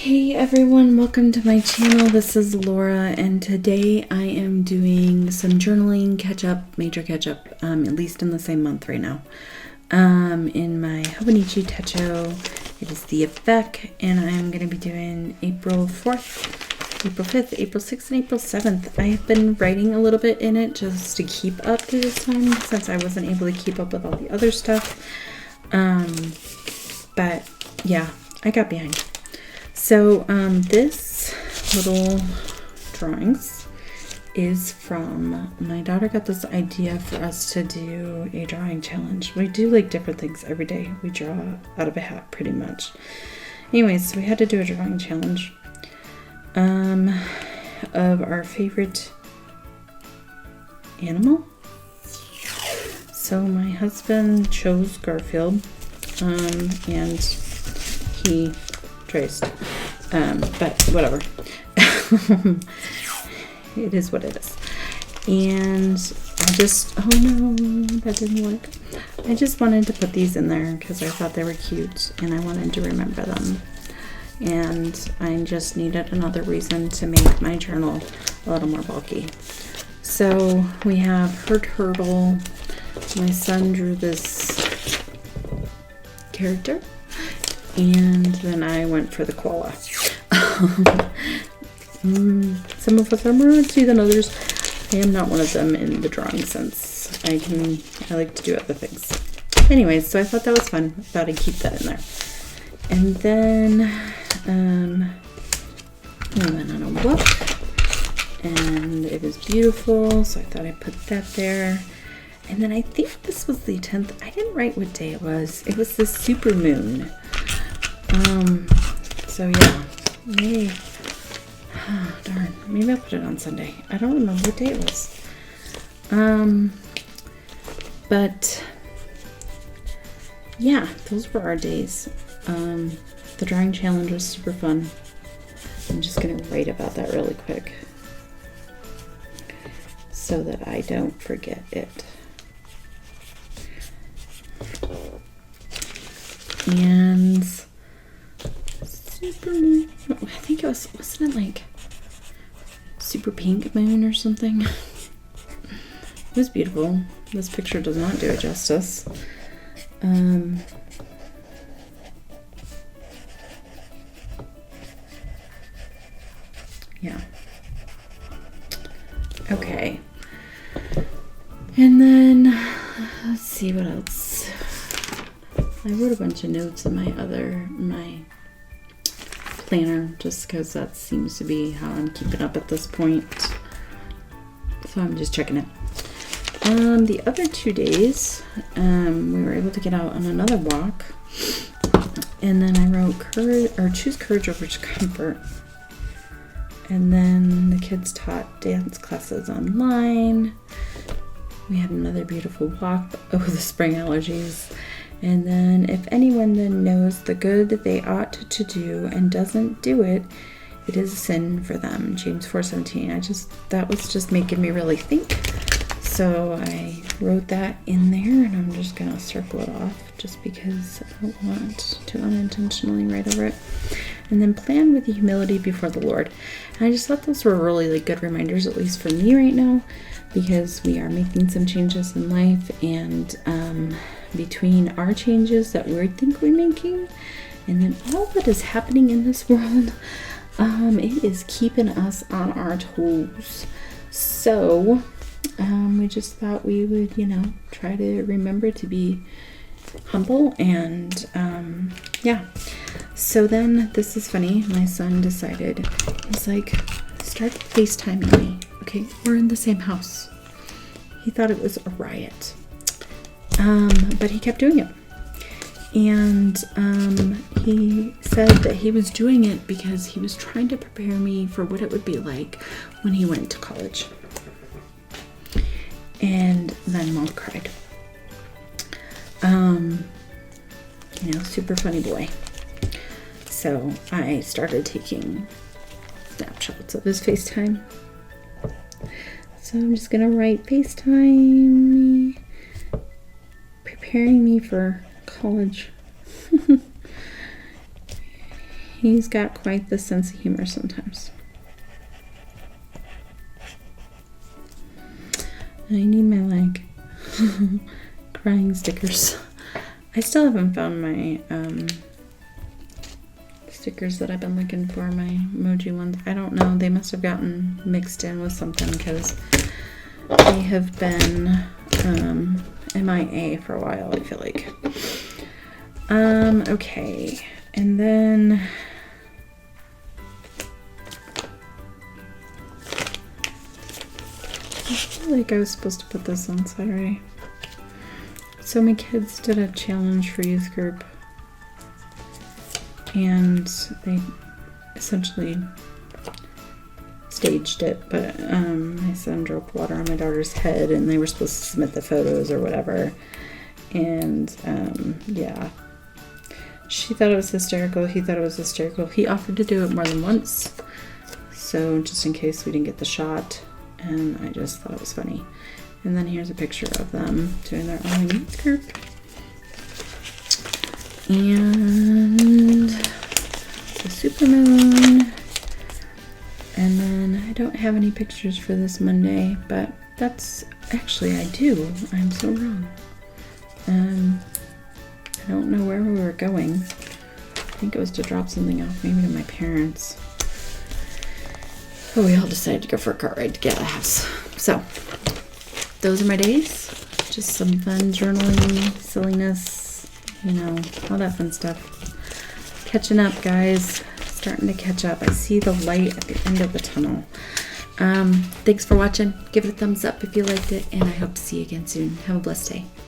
Hey everyone, welcome to my channel. This is Laura, and today I am doing some journaling catch-up, major catch-up, at least in the same month right now. In my Hobonichi Techo, it is the Avec, and I'm going to be doing April 4th, April 5th, April 6th, and April 7th. I have been writing a little bit in it just to keep up to this time, since I wasn't able to keep up with all the other stuff. But yeah, I got behind. So this little drawings is from, my daughter got this idea for us to do a drawing challenge. We do like different things every day. We draw out of a hat pretty much. Anyways, so we had to do a drawing challenge of our favorite animal. So my husband chose Garfield, and he traced, but whatever. It is what it is. And I just, oh no, that didn't work. I just wanted to put these in there because I thought they were cute and I wanted to remember them. And I just needed another reason to make my journal a little more bulky. So we have her turtle. My son drew this character. And then I went for the koala. Some of us are more artsy than others. I am not one of them in the drawing sense. I like to do other things. Anyways, so I thought that was fun. I thought I'd keep that in there. And then I went on a walk, and it was beautiful, so I thought I'd put that there. And then I think this was the 10th. I didn't write what day it was. It was the super moon. So yeah, maybe, oh, darn, maybe I'll put it on Sunday. I don't remember what day it was. But yeah, those were our days. The drawing challenge was super fun. I'm just gonna write about that really quick so that I don't forget it. And super moon, I think it was, wasn't it like super pink moon or something? It was beautiful. This picture does not do it justice. Yeah. Okay. And then let's see what else. I wrote a bunch of notes in my planner just because that seems to be how I'm keeping up at this point. So I'm just checking it. The other 2 days, we were able to get out on another walk, and then I wrote choose courage over comfort. And then the kids taught dance classes online. We had another beautiful walk. Oh, the spring allergies. And then, if anyone then knows the good that they ought to do and doesn't do it, it is a sin for them. James 4:17. That was just making me really think. So I wrote that in there, and I'm just gonna circle it off just because I don't want to unintentionally write over it. And then plan with humility before the Lord. And I just thought those were really good reminders, at least for me right now, because we are making some changes in life, and between our changes that we think we're making and then all that is happening in this world, it is keeping us on our toes. So we just thought we would, try to remember to be humble, and yeah. So then, this is funny, my son decided, he's like, start FaceTiming me. Okay, we're in the same house. He thought it was a riot. But he kept doing it. And he said that he was doing it because he was trying to prepare me for what it would be like when he went to college. And then Mom cried. Super funny boy. So I started taking snapshots of his FaceTime. So I'm just gonna write FaceTime me, preparing me for college. He's got quite the sense of humor sometimes. I need my like crying stickers. I still haven't found my stickers that I've been looking for, my emoji ones. I don't know. They must have gotten mixed in with something because they have been MIA for a while, I feel like. Okay. And then I feel like I was supposed to put this on Saturday. So my kids did a challenge for youth group, and they essentially staged it, but my son dropped water on my daughter's head, and they were supposed to submit the photos or whatever. And yeah, she thought it was hysterical. He thought it was hysterical. He offered to do it more than once, so just in case we didn't get the shot. And I just thought it was funny. And then here's a picture of them doing their own youth group. And the supermoon. And then I don't have any pictures for this Monday, but that's actually I do. I'm so wrong. I don't know where we were going. I think it was to drop something off, maybe to my parents. But we all decided to go for a car ride to get out of the house. So those are my days. Just some fun journaling, silliness, you know, all that fun stuff. Catching up, guys. Starting to catch up. I see the light at the end of the tunnel. Thanks for watching. Give it a thumbs up if you liked it, and I hope to see you again soon. Have a blessed day.